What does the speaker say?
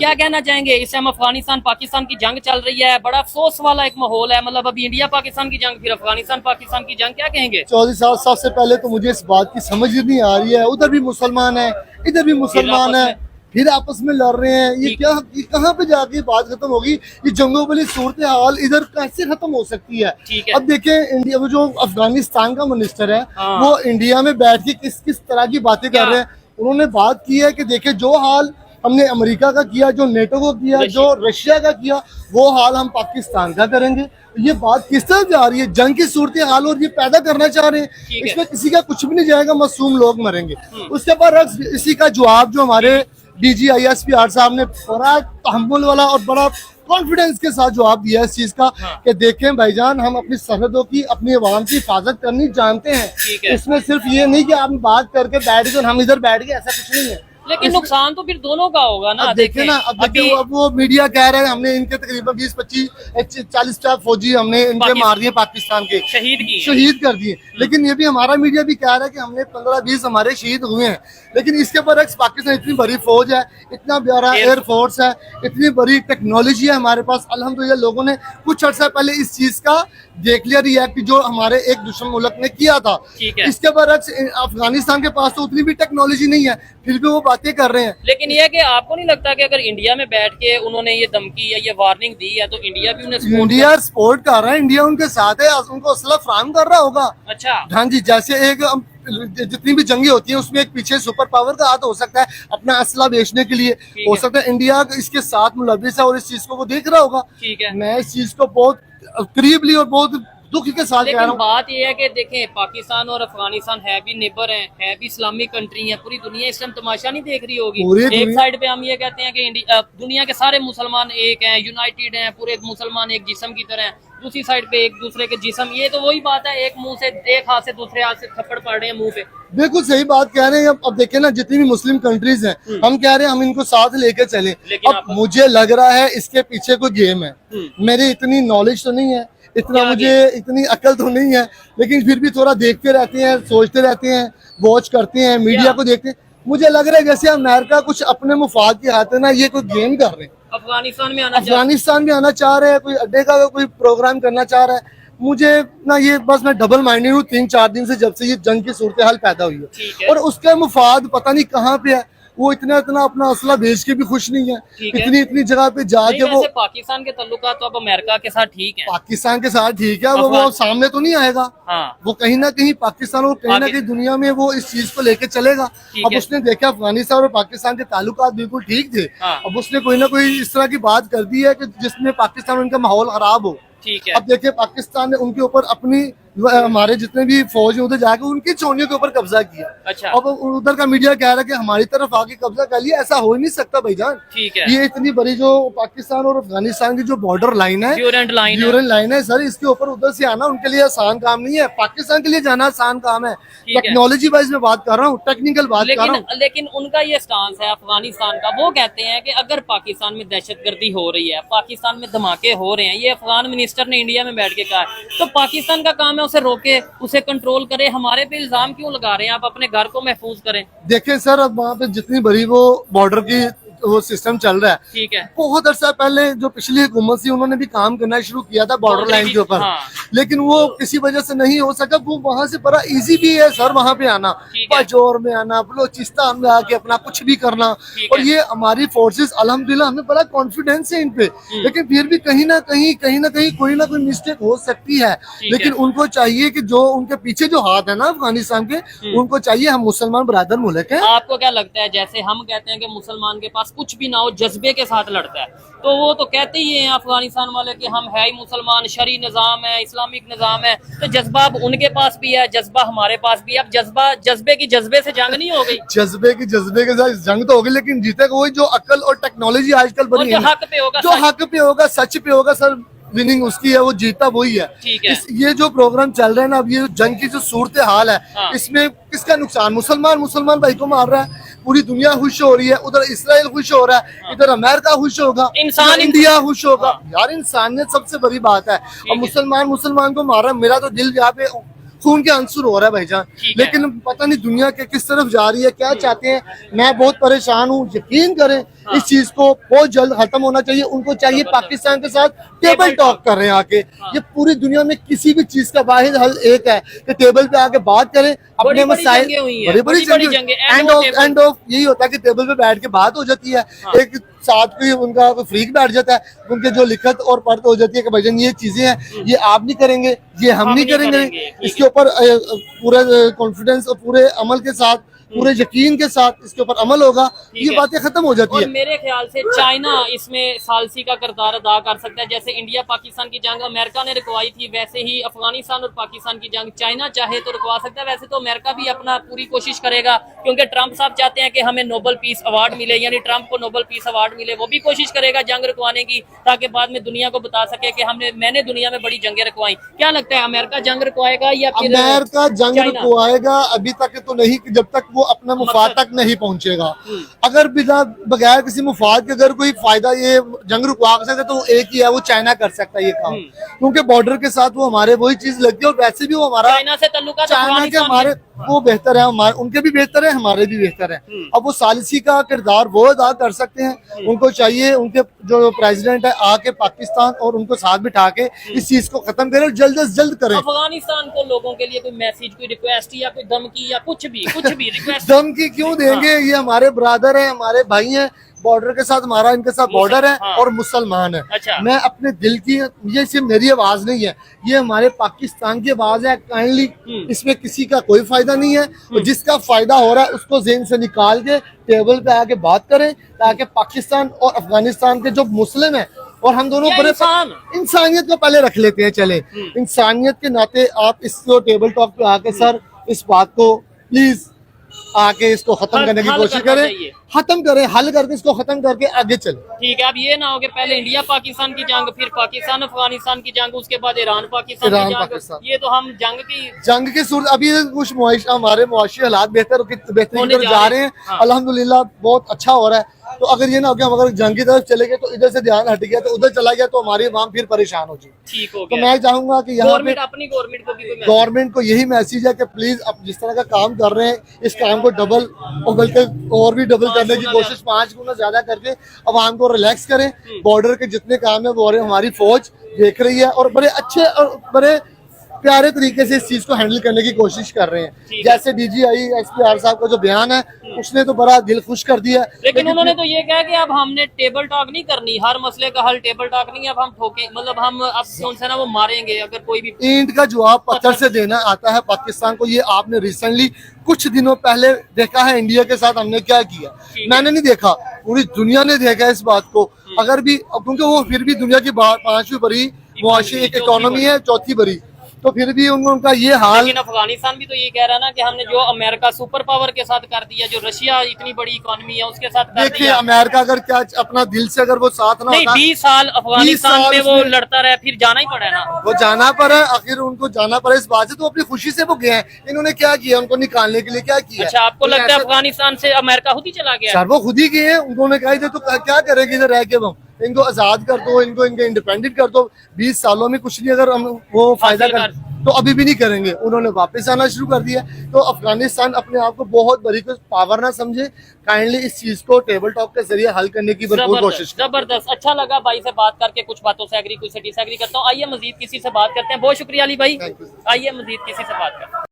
क्या कहना चाहेंगे? इस टाइम अफगानिस्तान पाकिस्तान की जंग चल रही है, बड़ा अफसोस वाला एक माहौल है। मतलब अभी इंडिया पाकिस्तान की जंग, फिर अफगानिस्तान पाकिस्तान की जंग, क्या कहेंगे? चौधरी साहब, सबसे पहले तो मुझे इस बात की समझ ही नहीं आ रही है, उधर भी मुसलमान है, इधर भी मुसलमान है, फिर आपस में लड़ रहे हैं। ये क्या, ये कहाँ पे जाके बात खत्म होगी? ये जंगों वाली सूरत हाल इधर कैसे खत्म हो सकती है? अब देखें, इंडिया में जो अफगानिस्तान का मिनिस्टर है, वो इंडिया में बैठ के किस किस तरह की बातें कर रहे हैं। उन्होंने बात की है कि देखे, जो हाल हमने अमेरिका का किया, जो नेटो को किया, जो रशिया का किया, वो हाल हम पाकिस्तान का करेंगे। ये बात किस तरह जा रही है? जंग की सूरत हाल और ये पैदा करना चाह रहे हैं। इसमें किसी का कुछ भी नहीं जाएगा, मासूम लोग मरेंगे। उसके बाद इसी का जवाब जो हमारे DGISP साहब ने बड़ा तहम्मुल वाला और बड़ा कॉन्फिडेंस के साथ जवाब दिया इस चीज का, कि देखें भाईजान, हम अपनी सरहदों की, अपनी आवाम की हिफाजत करनी जानते हैं। इसमें सिर्फ ये नहीं कि आप बात करके बैठ गए, हम इधर बैठ गए, ऐसा कुछ नहीं है। लेकिन नुकसान तो फिर दोनों का होगा ना। अब देखे ना, अब देखिए, अब वो मीडिया कह रहे हैं हमने इनके तकरीबन 20-25-40 फौजी हमने इनके मार दिए, पाकिस्तान के शहीद कर दिए। लेकिन ये भी हमारा मीडिया भी कह रहा है कि हमने 15-20 हमारे शहीद हुए हैं। लेकिन इसके बरक्स पाकिस्तान इतनी बड़ी फौज है, इतना बड़ा एयरफोर्स है, इतनी बड़ी टेक्नोलॉजी है हमारे पास। अल्हम्दुलिल्लाह लोगों ने कुछ अर्सा पहले इस चीज का देख लिया, रिएक्ट जो हमारे एक दुश्मन मुल्क ने किया था। इसके बरक्स अफगानिस्तान के पास तो उतनी भी टेक्नोलॉजी नहीं है, फिर भी वो बातें कर रहे हैं। लेकिन ये कि आपको नहीं लगता कि अगर इंडिया में बैठ के उन्होंने ये धमकी या ये वार्निंग दी है, तो इंडिया भी उन्हें सपोर्ट कर रहा है, इंडिया उनके साथ है, उनको असला फराहम कर रहा होगा। अच्छा, हाँ जी, जैसे एक जितनी भी जंगी होती है उसमें एक पीछे सुपर पावर का हाथ हो सकता है अपना असला बेचने के लिए, हो सकता है इंडिया इसके साथ मुलविस है और इस चीज को वो देख रहा होगा। मैं इस चीज को बहुत करीबली और बहुत दुख के साथ कह रहा हूं। बात यह है कि देखें, पाकिस्तान और अफगानिस्तान है भी नेबर हैं, है भी इस्लामिक कंट्री है। पूरी दुनिया इस टाइम तमाशा नहीं देख रही होगी। एक साइड पे हम ये कहते हैं कि दुनिया के सारे मुसलमान एक हैं, यूनाइटेड हैं, पूरे मुसलमान एक जिस्म की तरह हैं। दूसरी साइड पे एक दूसरे के जिस्म, ये तो वही बात है, एक मुंह से, एक हाथ से दूसरे हाथ से थप्पड़ पड़ रहे हैं मुंह पे। बिल्कुल सही बात कह रहे हैं। अब देखिए ना, जितनी भी मुस्लिम कंट्रीज हैं, हम कह रहे हैं हम इनको साथ लेकर चलें। अब मुझे लग रहा है इसके पीछे कोई गेम है। मेरी इतनी नॉलेज तो नहीं है, इतना मुझे इतनी अकल तो नहीं है, लेकिन फिर भी थोड़ा देखते रहते हैं, सोचते रहते हैं, वॉच करते हैं, मीडिया को देखते हैं। मुझे लग रहा है जैसे अमेरिका कुछ अपने मुफाद के हाथ है ना, ये कोई गेम कर रहे हैं। अफगानिस्तान में आना चाह रहे हैं, कोई अड्डे का कोई प्रोग्राम करना चाह रहा है। मुझे ना ये बस, मैं डबल माइंडेड हूँ 3-4 दिन से, जब से ये जंग की सूरत हाल पैदा हुई है। और उसका मुफाद पता नहीं कहाँ पे है। वो इतना अपना असला बेच के भी खुश नहीं है, इतनी जगह पे जाके वो। पाकिस्तान के तल्लुकात तो अब अमेरिका के साथ ठीक है, पाकिस्तान के साथ ठीक है, वो सामने तो नहीं आएगा। वो कहीं ना कहीं पाकिस्तान और कहीं ना कहीं दुनिया में वो इस चीज को लेके चलेगा। अब उसने देखा अफगानिस्तान और पाकिस्तान के ताल्लुकात बिल्कुल ठीक थे, अब उसने कोई ना कोई इस तरह की बात कर दी है कि जिसमें पाकिस्तान उनका माहौल खराब हो। अब देखिए, पाकिस्तान ने उनके ऊपर अपनी, हमारे जितने भी फौज है उधर जाके उनकी चौनियों के ऊपर कब्जा किया। अब उधर का मीडिया कह रहा है कि हमारी तरफ आके कब्जा कर लिया। ऐसा हो ही नहीं सकता भाईजान। ये इतनी बड़ी जो पाकिस्तान और अफगानिस्तान की जो बॉर्डर लाइन है, ड्यूरेंट लाइन है सर, इसके ऊपर उधर से आना उनके लिए आसान काम नहीं है। पाकिस्तान के लिए जाना आसान काम है। टेक्नोलॉजी वाइज में बात कर रहा हूँ, टेक्निकल बात कर रहा हूँ। लेकिन उनका ये स्टांस है अफगानिस्तान का, वो कहते हैं कि अगर पाकिस्तान में दहशतगर्दी हो रही है, पाकिस्तान में धमाके हो रहे हैं, ये अफगान मिनिस्टर ने इंडिया में बैठ के कहा, तो पाकिस्तान का काम है उसे रोके, उसे कंट्रोल करे। हमारे पे इल्जाम क्यों लगा रहे हैं? आप अपने घर को महफूज करें। देखिए सर, अब वहाँ पे जितनी बड़ी वो बॉर्डर की वो सिस्टम चल रहा है, ठीक है, बहुत अर्सा पहले जो पिछली हुकूमत थी उन्होंने भी काम करना शुरू किया था बॉर्डर लाइन के ऊपर। लेकिन वो किसी वजह से नहीं हो सका। वो वहाँ से बड़ा इजी भी है सर, वहाँ पे आना, बाजौर में आना, बलोचिस्तान में आके अपना कुछ भी करना। और ये हमारी फोर्सेस अल्हम्दुलिल्लाह, हमें बड़ा कॉन्फिडेंस है इन पे। लेकिन फिर भी कहीं ना कहीं कोई ना कोई मिस्टेक हो सकती है। लेकिन उनको चाहिए कि जो उनके पीछे जो हाथ है ना अफगानिस्तान के, उनको चाहिए, हम मुसलमान बरादर मुल्क है। आपको क्या लगता है, जैसे हम कहते हैं कि मुसलमान के पास कुछ भी ना हो, जज्बे के साथ लड़ता है, तो वो तो कहते ही हैं अफगानिस्तान वाले कि हम है ही मुसलमान, शरी निजाम है, इस्लामिक निजाम है। तो जज्बा अब उनके पास भी है, जज्बा हमारे पास भी है। अब जज्बे से जंग नहीं हो गई। जज्बे के साथ जंग तो होगी, लेकिन जीतेगा वही जो अकल और टेक्नोलॉजी आजकल बनी है, जो हक पे होगा, सच पे होगा सर, विनिंग उसकी है, वो जीता वही है। ये जो प्रोग्राम चल रहा है ना, अब ये जंग की जो सूरत हाल है, इसमें किसका नुकसान? मुसलमान भाई को मार रहा है, पूरी दुनिया खुश हो रही है। उधर इसराइल खुश हो रहा है, इधर अमेरिका खुश होगा, इंडिया खुश होगा। यार इंसानियत सबसे बड़ी बात है। और मुसलमान को मार रहा है, मेरा तो दिल यहाँ पे खून के आंसू हो रहा है भाईजान। लेकिन पता नहीं दुनिया के किस तरफ जा रही है, क्या चाहते हैं। मैं बहुत परेशान हूँ। यकीन करें इस चीज को बहुत जल्द खत्म होना चाहिए। उनको चाहिए पाकिस्तान के साथ टेबल टॉक कर रहे हैं आके। ये पूरी दुनिया में किसी भी चीज का वाहिद हल एक है कि टेबल पे आके बात करें अपने मसाइल। बड़ी बड़ी जंगें, एंड ऑफ यही होता है कि टेबल पे बैठ के बात हो जाती है। एक साथ कोई उनका फ्रीक बैठ जाता है, उनके जो लिखत और पढ़त हो जाती है कि भाईजान ये चीजें हैं, ये आप नहीं करेंगे, ये हम नहीं करेंगे। इसके ऊपर पूरा कॉन्फिडेंस और पूरे अमल के साथ, पूरे यकीन के साथ इसके ऊपर अमल होगा, ये बातें खत्म हो जाती और है। मेरे ख्याल से चाइना इसमें सालसी का किरदार अदा कर सकता है। जैसे इंडिया पाकिस्तान की जंग अमेरिका ने रुकवाई थी, वैसे ही अफगानिस्तान और पाकिस्तान की जंग चाइना चाहे तो रुकवा सकता है। वैसे तो अमेरिका भी अपना पूरी कोशिश करेगा, क्योंकि ट्रंप साहब चाहते हैं कि हमें नोबेल पीस अवार्ड मिले, यानी ट्रंप को नोबेल पीस अवार्ड मिले। वो भी कोशिश करेगा जंग रुकवाने की, ताकि बाद में दुनिया को बता सके कि मैंने दुनिया में बड़ी जंगें रुकवाई। क्या लगता है, अमेरिका जंग रुकवाएगा या फिर अमेरिका जंग रुकवाएगा? अभी तक तो नहीं, जब तक वो अपना मुफाद तक नहीं पहुंचेगा। अगर बिना बगैर किसी मुफाद के अगर कोई फायदा ये जंग रुकवा सकता तो एक ही है, वो चाइना कर सकता है ये काम, क्योंकि बॉर्डर के साथ वो हमारे वही चीज लगती है। और वैसे भी वो हमारा चाइना से ताल्लुकात, चाइना के हमारे वो बेहतर है, हमारे उनके भी बेहतर है, हमारे भी बेहतर है। अब वो सालिसी का किरदार वो अदा कर सकते हैं। उनको चाहिए उनके जो प्रेसिडेंट है आके पाकिस्तान और उनको साथ बिठा के इस चीज को खत्म करें और जल्द से जल्द करें। अफगानिस्तान को लोगों के लिए कोई मैसेज, कोई रिक्वेस्ट या कोई धमकी या कुछ भी रिक्वेस्ट? धमकी क्यों देंगे? ये हमारे ब्रदर है, हमारे भाई हैं, बॉर्डर के साथ हमारा इनके साथ बॉर्डर है और मुसलमान है। अच्छा। मैं अपने दिल की, ये सिर्फ मेरी आवाज नहीं है, ये हमारे पाकिस्तान की आवाज है। काइंडली इसमें किसी का कोई फायदा नहीं है, और जिसका फायदा हो रहा है उसको जेहन से निकाल के टेबल पे आके बात करें, ताकि पाकिस्तान और अफगानिस्तान के जो मुस्लिम है और हम दोनों बड़े इंसानियत को पहले रख लेते हैं। चले इंसानियत के नाते आप इसको टेबल टॉक पे आके सर इस बात को प्लीज आके इसको खत्म करने की कोशिश करें, खत्म करें, हल करके इसको खत्म करके आगे चले। ठीक है, अब ये ना हो कि पहले इंडिया पाकिस्तान की जंग, फिर पाकिस्तान अफगानिस्तान की जंग, उसके बाद ईरान पाकिस्तान की जंग। ये तो हम जंग की सूरत, अभी कुछ हमारे मुआशी हालात बेहतरी की तरफ जा रहे हैं। अल्हम्दुलिल्लाह बहुत अच्छा हो रहा है। तो अगर ये ना हो कि हम अगर जंग की तरफ चले गए तो इधर से ध्यान हट गया तो उधर चला गया तो हमारी आवाम फिर परेशान हो जाए। ठीक हो तो मैं चाहूंगा कि यहाँ पे अपनी गवर्नमेंट को यही मैसेज है कि प्लीज अब जिस तरह का काम कर रहे हैं इस काम को डबल और बल्कि और भी डबल करने की कोशिश, 5 गुना ज्यादा करके अवाम को रिलैक्स करें। बॉर्डर के जितने काम है वो हमारी फौज देख रही है और बड़े अच्छे और बड़े प्यारे तरीके से इस चीज को हैंडल करने की कोशिश कर रहे हैं। जैसे डीजीआई एसपीआर साहब का जो बयान है उसने तो बड़ा दिल खुश कर दिया। लेकिन उन्होंने तो ये कहा कि अब हमने टेबल टॉक नहीं करनी, हर मसले का हल टेबल टॉक नहीं है, अब हम ठोके, मतलब हम अब कौन सा ना वो मारेंगे अगर कोई भी ईंट का जवाब पत्थर से देना आता है पाकिस्तान को। ये आपने रिसेंटली कुछ दिनों पहले देखा है इंडिया के साथ हमने क्या किया। मैंने नहीं देखा, पूरी दुनिया ने देखा इस बात को। अगर भी, क्योंकि वो फिर भी दुनिया की 5वीं बड़ी मुआशी एक इकोनॉमी है, 4थी बड़ी, तो फिर भी उनका ये हाल। लेकिन अफगानिस्तान भी तो ये कह रहा है ना कि हमने जो अमेरिका सुपर पावर के साथ कर दिया, जो रशिया इतनी बड़ी इकोनॉमी है उसके साथ कर देखिए अमेरिका अगर क्या अपना दिल से अगर वो साथ ना होता, 20 साल अफगानिस्तान में वो लड़ता रहा, फिर जाना ही पड़ा ना, वो जाना पड़ा, आखिर उनको जाना पड़ा इस बात से। तो अपनी खुशी से वो गए हैं। इन्होंने क्या किया, उनको निकालने के लिए क्या किया? अच्छा, आपको लगता है अफगानिस्तान से अमेरिका खुद ही चला गया? सर वो खुद ही गए हैं। उन्होंने कहा इधर तो क्या करेगी, इधर रह के वो इनको आजाद कर दो, इनको इनके इंडिपेंडेंट कर दो। 20 सालों में कुछ नहीं अगर हम वो फायदा कर तो अभी भी नहीं करेंगे। उन्होंने वापस आना शुरू कर दिया। तो अफगानिस्तान अपने आप को बहुत बड़ी पावर ना समझे, काइंडली इस चीज को टेबल टॉक के जरिए हल करने की भरपूर कोशिश। जबरदस्त, अच्छा लगा भाई से बात करके, कुछ बातों से एग्री कुछ से डिसएग्री करता हूँ। आइए मजीद किसी से बात करते हैं। बहुत शुक्रिया अली भाई, आइए मजीद किसी से बात करते हैं।